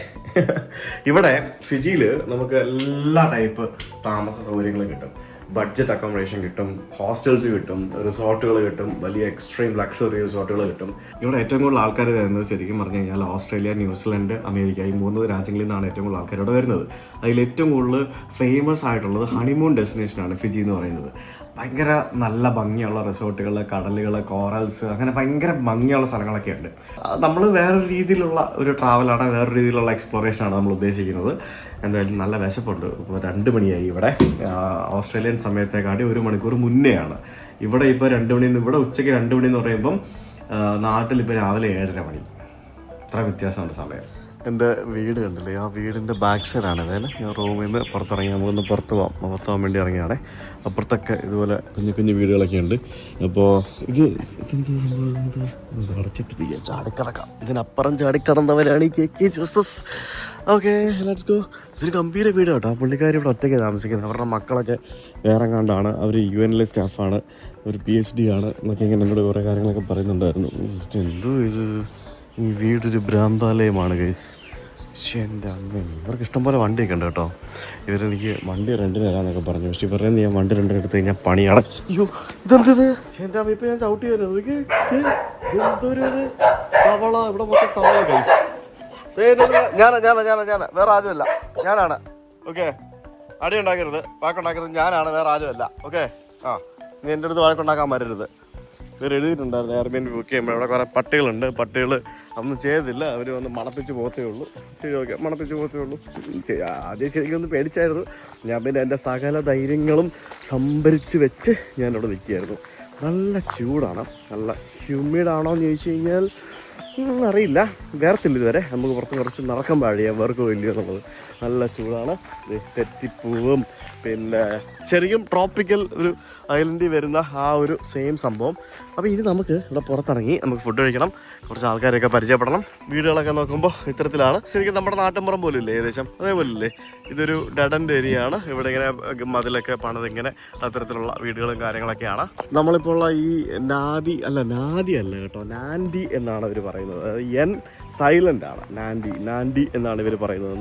ഇവിടെ ഫിജിയിൽ നമുക്ക് എല്ലാ ടൈപ്പ് താമസ സൗകര്യങ്ങളും കിട്ടും. ബഡ്ജറ്റ് അക്കോമഡേഷൻ കിട്ടും, ഹോസ്റ്റൽസ് കിട്ടും, റിസോർട്ടുകൾ കിട്ടും, വലിയ എക്സ്ട്രീം ലക്ഷറി റിസോർട്ടുകൾ കിട്ടും. ഇവിടെ ഏറ്റവും കൂടുതൽ ആൾക്കാർ വരുന്നത് ശരിക്കും പറഞ്ഞു കഴിഞ്ഞാൽ ഓസ്ട്രേലിയ, ന്യൂസിലൻഡ്, അമേരിക്ക ഈ 3 രാജ്യങ്ങളിൽ നിന്നാണ് ഏറ്റവും കൂടുതൽ ആൾക്കാർ ഇവിടെ വരുന്നത്. അതിൽ ഏറ്റവും കൂടുതൽ ഫേമസ് ആയിട്ടുള്ളത് ഹണിമൂൺ ഡെസ്റ്റിനേഷനാണ് ഫിജി എന്ന് പറയുന്നത്. ഭയങ്കര നല്ല ഭംഗിയുള്ള റിസോർട്ടുകൾ, കടലുകൾ, കോറൽസ്, അങ്ങനെ ഭയങ്കര ഭംഗിയുള്ള സ്ഥലങ്ങളൊക്കെ ഉണ്ട്. നമ്മൾ വേറൊരു രീതിയിലുള്ള ഒരു ട്രാവലാണ്, വേറൊരു രീതിയിലുള്ള എക്സ്പ്ലോറേഷനാണ് നമ്മൾ ഉദ്ദേശിക്കുന്നത്. എന്തായാലും നല്ല വിശപ്പുണ്ട്. ഇപ്പോൾ 2 മണിയായി. ഇവിടെ ഓസ്ട്രേലിയൻ സമയത്തെക്കാട്ടി 1 മണിക്കൂർ മുന്നെയാണ്. ഇവിടെ ഇപ്പോൾ 2 മണി, ഇവിടെ ഉച്ചയ്ക്ക് 2 മണി എന്ന് പറയുമ്പം നാട്ടിലിപ്പോൾ രാവിലെ 7:30 മണി. അത്ര വ്യത്യാസമുണ്ട് സമയം. എൻ്റെ വീട് കണ്ടില്ലേ, ആ വീടിൻ്റെ ബാക്ക് സൈഡാണ്. അതായത് ഞാൻ റൂമിൽ നിന്ന് പുറത്തിറങ്ങി നമുക്കൊന്ന് പുറത്ത് പോകാൻ വേണ്ടി ഇറങ്ങിയാണ്. അപ്പുറത്തൊക്കെ ഇതുപോലെ കുഞ്ഞു വീടുകളൊക്കെ ഉണ്ട്. അപ്പോൾ ഇതെന്ത് സംഭവം അടച്ചിട്ട് ചാടിക്കടക്കാം. ഇതിനപ്പുറം ചാടിക്കടന്നവരാണ് ഈ KK Joseph. Okay, let's go. ഇതൊരു ഗംഭീര വീട് കേട്ടോ. പുള്ളിക്കാർ ഇവിടെ ഒറ്റയ്ക്ക് താമസിക്കുന്നത്. അവരുടെ മക്കളൊക്കെ വേറെ കണ്ടാണ്. അവർ UN സ്റ്റാഫാണ്, ഒരു PhD ആണ് എന്നൊക്കെ ഇങ്ങനെ എന്നോട് കുറേ കാര്യങ്ങളൊക്കെ പറയുന്നുണ്ടായിരുന്നു. എന്തോ ഇത്, ഈ വീടൊരു ഭ്രാന്താലയമാണ് ഗൈസ്. പക്ഷേ എൻ്റെ അമ്മ, ഇവർക്ക് ഇഷ്ടംപോലെ വണ്ടിയൊക്കെ ഉണ്ട് കേട്ടോ. ഇവരെനിക്ക് വണ്ടി റെൻറ്റിന് തരാമെന്നൊക്കെ പറഞ്ഞു. പക്ഷേ ഇവരുടെ ഞാൻ വണ്ടി റെൻറ്റിന് എടുത്ത് കഴിഞ്ഞാൽ പണിയാണ്. അയ്യോ, ഇതെന്തത്? എൻ്റെ അമ്മ ഇപ്പം ഞാൻ ചവിട്ടി വരുന്നത് എന്തൊരു ഇത് തവള. ഇവിടെ മൊത്തം തവള ഗൈസ്. ഞാൻ വേറെ ആരുമല്ല, ഞാനാണ്. ഓക്കെ, അടി ഉണ്ടാക്കരുത്, വാക്കുണ്ടാക്കരുത്. ഞാനാണ്, വേറെ ആരുമല്ല. ഓക്കെ, നീ എൻ്റെ അടുത്ത് വഴക്കുണ്ടാക്കാൻ വരരുത്. ഇവർ എഴുതിയിട്ടുണ്ടായിരുന്നു എയർബിഎൻബി ബുക്ക് ചെയ്യുമ്പോൾ. ഇവിടെ കുറേ പട്ടികളുണ്ട്. പട്ടികൾ ഒന്നും ചെയ്തില്ല, അവർ വന്ന് മണപ്പിച്ച് പോകത്തേ ഉള്ളൂ. ശരി, ഓക്കെ, മണപ്പിച്ച് പോകത്തേ ഉള്ളൂ. ആദ്യം ശരിക്കും ഒന്ന് പേടിച്ചായിരുന്നു. ഞാൻ പിന്നെ എൻ്റെ സകല ധൈര്യങ്ങളും സംഭരിച്ച് വെച്ച് ഞാനിവിടെ നിൽക്കുകയായിരുന്നു. നല്ല ചൂടാണ്. നല്ല ഹ്യൂമിഡാണോ എന്ന് ചോദിച്ചു കഴിഞ്ഞാൽ അറിയില്ല, വേർത്തില്ല ഇതുവരെ. നമുക്ക് പുറത്ത് കുറച്ച് നടക്കാൻ പാടിയാൽ വേർക്കോ ഇല്ലയോ എന്നുള്ളത്. നല്ല ചൂടാണ്. തെറ്റിപ്പൂവും പിന്നെ ശരിക്കും ട്രോപ്പിക്കൽ ഒരു ഐലൻഡിൽ വരുന്ന ആ ഒരു സെയിം സംഭവം. അപ്പോൾ ഇനി നമുക്ക് ഇവിടെ പുറത്തിറങ്ങി നമുക്ക് ഫുഡ് കഴിക്കണം, കുറച്ച് ആൾക്കാരെയൊക്കെ പരിചയപ്പെടണം. വീടുകളൊക്കെ നോക്കുമ്പോൾ ഇത്തരത്തിലാണ്. ശരിക്കും നമ്മുടെ നാട്ടിൻപുറം പോലില്ലേ, ഏകദേശം അതേപോലില്ലേ. ഇതൊരു ഡെഡ് ഏരിയ ആണ്. ഇവിടെ ഇങ്ങനെ മതിലൊക്കെ പണിത് ഇങ്ങനെ അത്തരത്തിലുള്ള വീടുകളും കാര്യങ്ങളൊക്കെയാണ്. നമ്മളിപ്പോൾ ഉള്ള ഈ നാന്തി അല്ല കേട്ടോ, നാന്തി എന്നാണ് അവർ പറയുന്നത്. എൻ സൈലൻ്റ് ആണ്. നാന്തി എന്നാണ് ഇവർ പറയുന്നത്.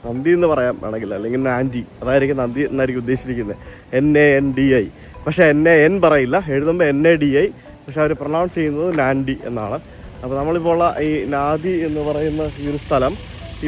നന്ദി എന്ന് പറയാൻ വേണമെങ്കിൽ, അല്ലെങ്കിൽ നാന്തി, അതായിരിക്കും നന്ദി എന്നായിരിക്കും ഉദ്ദേശിച്ചിരിക്കുന്നത്. NANDI. പക്ഷേ NAN പറയില്ല, എഴുതുമ്പോൾ NADI. പക്ഷെ അവർ പ്രൊനൗൺസ് ചെയ്യുന്നത് നാന്തി എന്നാണ്. അപ്പോൾ നമ്മളിപ്പോൾ ഉള്ള ഈ നാദി എന്ന് പറയുന്ന ഈ ഒരു സ്ഥലം,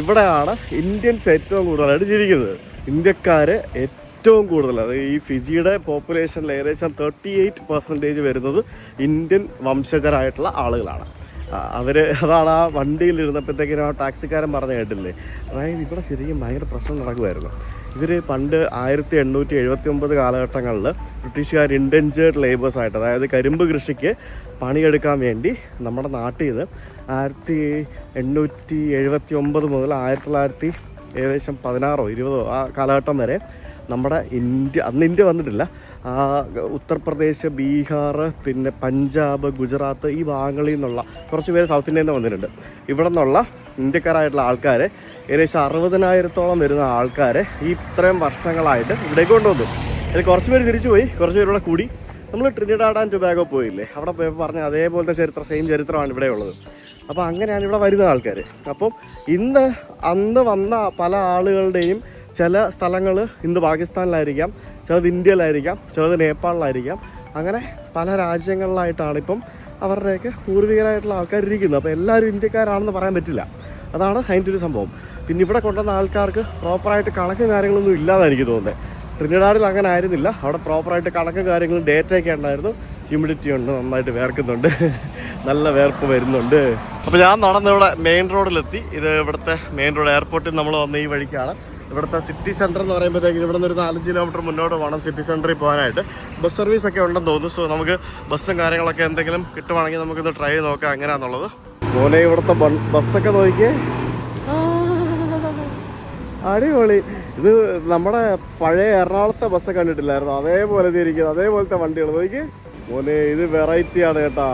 ഇവിടെയാണ് ഇന്ത്യൻസ് ഏറ്റവും കൂടുതലായിട്ട് ജീവിക്കുന്നത്. ഇന്ത്യക്കാർ ഏറ്റവും കൂടുതൽ, അതായത് ഈ ഫിജിയുടെ പോപ്പുലേഷനിൽ ഏകദേശം 38% വരുന്നത് ഇന്ത്യൻ വംശജരായിട്ടുള്ള ആളുകളാണ്. അതാണ് ആ വണ്ടിയിലിരുന്നപ്പോഴത്തേക്കിനും ആ ടാക്സിക്കാരൻ പറഞ്ഞ് കേട്ടില്ലേ. അതായത് ഇവിടെ ശരിക്കും ഭയങ്കര പ്രശ്നം നടക്കുമായിരുന്നു. ഇവർ പണ്ട് 1879 കാലഘട്ടങ്ങളിൽ ബ്രിട്ടീഷുകാർ ഇൻഡെഞ്ചേർഡ് ലേബേഴ്സായിട്ട്, അതായത് കരിമ്പ് കൃഷിക്ക് പണിയെടുക്കാൻ വേണ്ടി നമ്മുടെ നാട്ടിൽ നിന്ന് 1879 മുതൽ 1916 ഏകദേശം 16-20 ആ കാലഘട്ടം വരെ നമ്മുടെ അന്ന് ഇന്ത്യ വന്നിട്ടില്ല, ഉത്തർപ്രദേശ്, ബീഹാർ, പിന്നെ പഞ്ചാബ്, ഗുജറാത്ത് ഈ ഭാഗങ്ങളിൽ നിന്നുള്ള കുറച്ച് പേര് സൗത്ത് ഇന്ത്യയിൽ നിന്ന് വന്നിട്ടുണ്ട്. ഇവിടെ നിന്നുള്ള ഇന്ത്യക്കാരായിട്ടുള്ള ആൾക്കാരെ ഏകദേശം 60,000-ഓളം വരുന്ന ആൾക്കാരെ ഈ ഇത്രയും വർഷങ്ങളായിട്ട് ഇവിടേക്ക് കൊണ്ടുവന്നു. അതിൽ കുറച്ച് പേര് തിരിച്ചു പോയി, കുറച്ച് പേര് ഇവിടെ കൂടി. നമ്മൾ ട്രിനിഡാഡ് ആൻഡ് ടൊബാഗോ പോയില്ലേ, അവിടെ പോയപ്പോൾ പറഞ്ഞ അതേപോലത്തെ സെയിം ചരിത്രമാണ് ഇവിടെ ഉള്ളത്. അപ്പോൾ അങ്ങനെയാണ് ഇവിടെ വരുന്ന ആൾക്കാർ. അപ്പം അന്ന് വന്ന പല ആളുകളുടെയും ചില സ്ഥലങ്ങൾ ഇന്ന് പാകിസ്ഥാനിലായിരിക്കാം, ചിലത് ഇന്ത്യയിലായിരിക്കാം, ചിലത് നേപ്പാളിലായിരിക്കാം. അങ്ങനെ പല രാജ്യങ്ങളിലായിട്ടാണ് ഇപ്പം അവരുടെയൊക്കെ പൂർവികരായിട്ടുള്ള ആൾക്കാരിരിക്കുന്നത്. അപ്പോൾ എല്ലാവരും ഇന്ത്യക്കാരാണെന്ന് പറയാൻ പറ്റില്ല. അതാണ് അതിൻ്റെ ഒരു സംഭവം. പിന്നെ ഇവിടെ കൊണ്ടുവന്ന ആൾക്കാർക്ക് പ്രോപ്പറായിട്ട് കണക്കും കാര്യങ്ങളൊന്നും ഇല്ലാതെ എനിക്ക് തോന്നുന്നത്. ട്രിനിഡാഡിൽ അങ്ങനെ ആയിരുന്നില്ല. അവിടെ പ്രോപ്പറായിട്ട് കണക്കും കാര്യങ്ങളും ഡേറ്റയൊക്കെ ഉണ്ടായിരുന്നു. ഹ്യൂമിഡിറ്റി ഉണ്ട്, നന്നായിട്ട് വേർക്കുന്നുണ്ട്, നല്ല വേർപ്പ് വരുന്നുണ്ട്. അപ്പോൾ ഞാൻ നടന്നിവിടെ മെയിൻ റോഡിലെത്തി. ഇത് ഇവിടുത്തെ മെയിൻ റോഡ്, എയർപോർട്ടിൽ നമ്മൾ വന്ന ഈ വഴിക്കാണ്. ഇവിടുത്തെ സിറ്റി സെൻറ്റർ എന്ന് പറയുമ്പോഴത്തേക്കും ഇവിടെ നിന്ന് ഒരു 4 കിലോമീറ്റർ മുന്നോട്ട് വേണം സിറ്റി സെൻറ്ററിൽ പോകാനായിട്ട്. ബസ് സർവീസ് ഒക്കെ ഉണ്ടെന്ന് തോന്നുന്നു. സോ നമുക്ക് ബസ്സും കാര്യങ്ങളൊക്കെ എന്തെങ്കിലും കിട്ടുവാണെങ്കിൽ നമുക്കിത് ട്രൈ ചെയ്ത് നോക്കാം എങ്ങനെയാണെന്നുള്ളത്. പോലെ ഇവിടുത്തെ ബസ്സൊക്കെ നോക്കിയേ, അടിപൊളി. ഇത് നമ്മുടെ പഴയ എറണാകുളത്തെ ബസ്സൊക്കെ കണ്ടിട്ടില്ലായിരുന്നു, അതേപോലെ ഇരിക്കുന്നത്, അതേപോലത്തെ വണ്ടികൾ നോക്കി മോനെ. ഇത് വെറൈറ്റിയാണ് കേട്ടാ.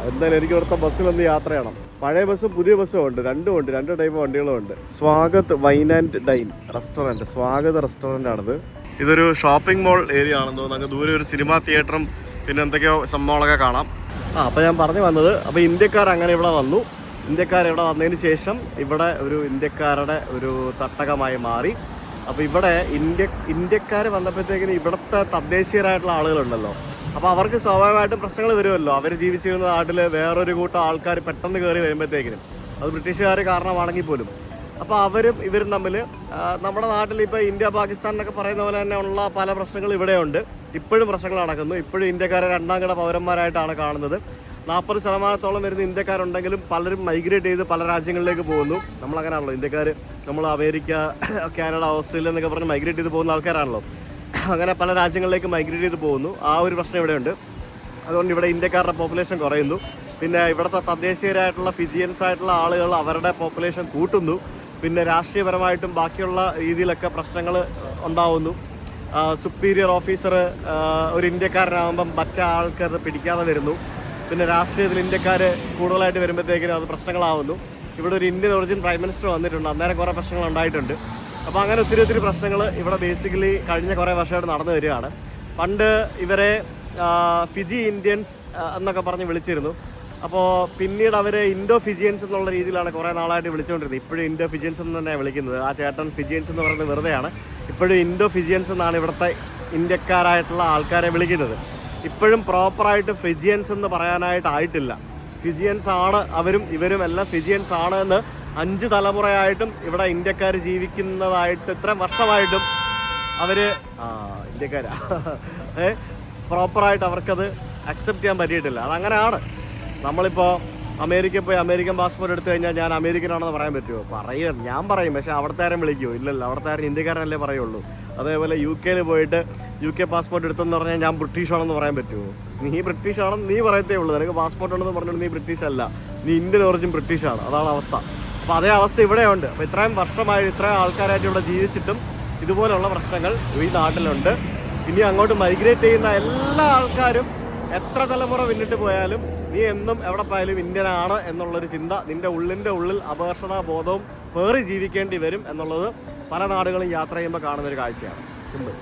എന്തായാലും എനിക്ക് ഇവിടുത്തെ ബസ്സിലൊന്ന് യാത്ര ചെയ്യണം. പഴയ ബസ്സും പുതിയ ബസ്സും ഉണ്ട്, രണ്ടും ഉണ്ട്, 2 ടൈപ്പ് വണ്ടികളും ഉണ്ട്. Swagat wine and dine restaurant, സ്വാഗത റെസ്റ്റോറൻ്റ് ആണിത്. ഇതൊരു ഷോപ്പിംഗ് മോൾ ഏരിയ ആണെന്ന് തോന്നുന്നു. അങ്ങ് ദൂരെ ഒരു സിനിമാ തിയേറ്ററും പിന്നെ എന്തൊക്കെയോ സംഭവങ്ങളൊക്കെ കാണാം. അപ്പോൾ ഞാൻ പറഞ്ഞു വന്നത്, അപ്പോൾ ഇന്ത്യക്കാർ അങ്ങനെ ഇവിടെ വന്നു. ഇന്ത്യക്കാരിവിടെ വന്നതിന് ശേഷം ഇവിടെ ഒരു ഇന്ത്യക്കാരുടെ ഒരു തട്ടകമായി മാറി. അപ്പോൾ ഇവിടെ ഇന്ത്യക്കാർ വന്നപ്പോഴത്തേക്കിന് ഇവിടുത്തെ തദ്ദേശീയരായിട്ടുള്ള ആളുകളുണ്ടല്ലോ, അപ്പോൾ അവർക്ക് സ്വാഭാവികമായിട്ടും പ്രശ്നങ്ങൾ വരുമല്ലോ. അവർ ജീവിച്ചിരുന്ന നാട്ടിൽ വേറൊരു കൂട്ടം ആൾക്കാർ പെട്ടെന്ന് കയറി വരുമ്പോഴത്തേക്കിനും, അത് ബ്രിട്ടീഷുകാർ കാരണമാണെങ്കിൽ പോലും, അപ്പോൾ അവരും ഇവരും തമ്മിൽ നമ്മുടെ നാട്ടിൽ ഇപ്പോൾ ഇന്ത്യ പാകിസ്ഥാൻ എന്നൊക്കെ പറയുന്ന പോലെ തന്നെ ഉള്ള പല പ്രശ്നങ്ങളും ഇവിടെയുണ്ട്. ഇപ്പോഴും പ്രശ്നങ്ങൾ നടക്കുന്നു. ഇപ്പോഴും ഇന്ത്യക്കാരെ 2ാം കിട പൗരന്മാരായിട്ടാണ് കാണുന്നത്. 40% വരുന്ന ഇന്ത്യക്കാരുണ്ടെങ്കിലും പലരും മൈഗ്രേറ്റ് ചെയ്ത് പല രാജ്യങ്ങളിലേക്ക് പോകുന്നു. നമ്മളങ്ങനെയാണല്ലോ, ഇന്ത്യക്കാർ നമ്മൾ അമേരിക്ക, കാനഡ, ഓസ്ട്രേലിയ എന്നൊക്കെ പറഞ്ഞ് മൈഗ്രേറ്റ് ചെയ്ത് പോകുന്ന ആൾക്കാരാണല്ലോ. അങ്ങനെ പല രാജ്യങ്ങളിലേക്ക് മൈഗ്രേറ്റ് ചെയ്ത് പോകുന്നു. ആ ഒരു പ്രശ്നം ഇവിടെയുണ്ട്. അതുകൊണ്ട് ഇവിടെ ഇന്ത്യക്കാരുടെ പോപ്പുലേഷൻ കുറയുന്നു. പിന്നെ ഇവിടുത്തെ തദ്ദേശീയരായിട്ടുള്ള ഫിജിയൻസ് ആയിട്ടുള്ള ആളുകൾ അവരുടെ പോപ്പുലേഷൻ കൂട്ടുന്നു. പിന്നെ രാഷ്ട്രീയപരമായിട്ടും ബാക്കിയുള്ള രീതിയിലൊക്കെ പ്രശ്നങ്ങൾ ഉണ്ടാവുന്നു. സുപ്പീരിയർ ഓഫീസർ ഒരു ഇന്ത്യക്കാരനാകുമ്പം മറ്റേ ആൾക്കാർ പിടിക്കാതെ വരുന്നു. പിന്നെ രാഷ്ട്രീയത്തിൽ ഇന്ത്യക്കാർ കൂടുതലായിട്ട് വരുമ്പോഴത്തേക്കിനും അത് പ്രശ്നങ്ങളാവുന്നു. ഇവിടെ ഒരു ഇന്ത്യൻ ഒറിജിൻ പ്രൈം മിനിസ്റ്റർ വന്നിട്ടുണ്ട്, അന്നേരം കുറേ പ്രശ്നങ്ങൾ ഉണ്ടായിട്ടുണ്ട്. അപ്പോൾ അങ്ങനെ ഒത്തിരി പ്രശ്നങ്ങൾ ഇവിടെ ബേസിക്കലി കഴിഞ്ഞ കുറേ വർഷമായിട്ട് നടന്നു വരികയാണ്. പണ്ട് ഇവരെ ഫിജി ഇന്ത്യൻസ് എന്നൊക്കെ പറഞ്ഞ് വിളിച്ചിരുന്നു. അപ്പോൾ പിന്നീട് അവർ ഇൻഡോ ഫിജിയൻസ് എന്നുള്ള രീതിയിലാണ് കുറേ നാളായിട്ട് വിളിച്ചുകൊണ്ടിരുന്നത്. ഇപ്പോഴും ഇൻഡോ ഫിജിയൻസ് എന്ന് തന്നെയാണ് വിളിക്കുന്നത്. ആ ചേട്ടൻ ഫിജിയൻസ് എന്ന് പറയുന്നത് വെറുതെയാണ്. ഇപ്പോഴും ഇൻഡോ ഫിജിയൻസ് എന്നാണ് ഇവിടുത്തെ ഇന്ത്യക്കാരായിട്ടുള്ള ആൾക്കാരെ വിളിക്കുന്നത്. ഇപ്പോഴും പ്രോപ്പറായിട്ട് ഫിജിയൻസ് എന്ന് പറയാനായിട്ടായിട്ടില്ല. ഫിജിയൻസ് ആണ് അവരും ഇവരും എല്ലാം ഫിജിയൻസ് ആണ് എന്ന് 5 തലമുറയായിട്ടും ഇവിടെ ഇന്ത്യക്കാർ ജീവിക്കുന്നതായിട്ട് ഇത്രയും വർഷമായിട്ടും അവർ ഇന്ത്യക്കാരാ പ്രോപ്പറായിട്ട് അവർക്കത് അക്സെപ്റ്റ് ചെയ്യാൻ പറ്റിയിട്ടില്ല. അതങ്ങനെയാണ്. നമ്മളിപ്പോൾ അമേരിക്കയിൽ പോയി അമേരിക്കൻ പാസ്പോർട്ട് എടുത്തു കഴിഞ്ഞാൽ ഞാൻ അമേരിക്കനാണെന്ന് പറയാൻ പറ്റുമോ? ഞാൻ പറയും, പക്ഷേ അവിടുത്തെ ആരും വിളിക്കുമോ? ഇല്ലല്ലോ, അവിടുത്തെ ആരും ഇന്ത്യക്കാരനല്ലേ പറയുള്ളൂ. അതേപോലെ UK പോയിട്ട് UK പാസ്പോർട്ട് എടുത്തെന്ന് പറഞ്ഞാൽ ഞാൻ ബ്രിട്ടീഷാണെന്ന് പറയാൻ പറ്റുമോ? നീ ബ്രിട്ടീഷാണെന്ന് നീ പറയത്തേ ഉള്ളൂ. നിനക്ക് പാസ്പോർട്ട് ഉണ്ടെന്ന് പറഞ്ഞിട്ട് നീ ബ്രിട്ടീഷ് അല്ല, നീ ഇന്ത്യൻ ഒറിജിൻ ബ്രിട്ടീഷാണ്. അതാണ് അവസ്ഥ. അപ്പോൾ അതേ അവസ്ഥ ഇവിടെയുണ്ട്. അപ്പോൾ ഇത്രയും വർഷമായി ഇത്രയും ആൾക്കാരായിട്ട് ഇവിടെ ജീവിച്ചിട്ടും ഇതുപോലുള്ള പ്രശ്നങ്ങൾ ഈ നാട്ടിലുണ്ട്. ഇനി അങ്ങോട്ട് മൈഗ്രേറ്റ് ചെയ്യുന്ന എല്ലാ ആൾക്കാരും എത്ര തലമുറ പിന്നിട്ട് പോയാലും നീ എന്നും എവിടെ പോയാലും ഇന്ത്യനാണ് എന്നുള്ളൊരു ചിന്ത നിൻ്റെ ഉള്ളിൽ അപകർഷതാ ബോധവും പേറി ജീവിക്കേണ്ടി വരും എന്നുള്ളത് പല നാടുകളും യാത്ര ചെയ്യുമ്പോൾ കാണുന്നൊരു കാഴ്ചയാണ്. സിമ്പിൾ.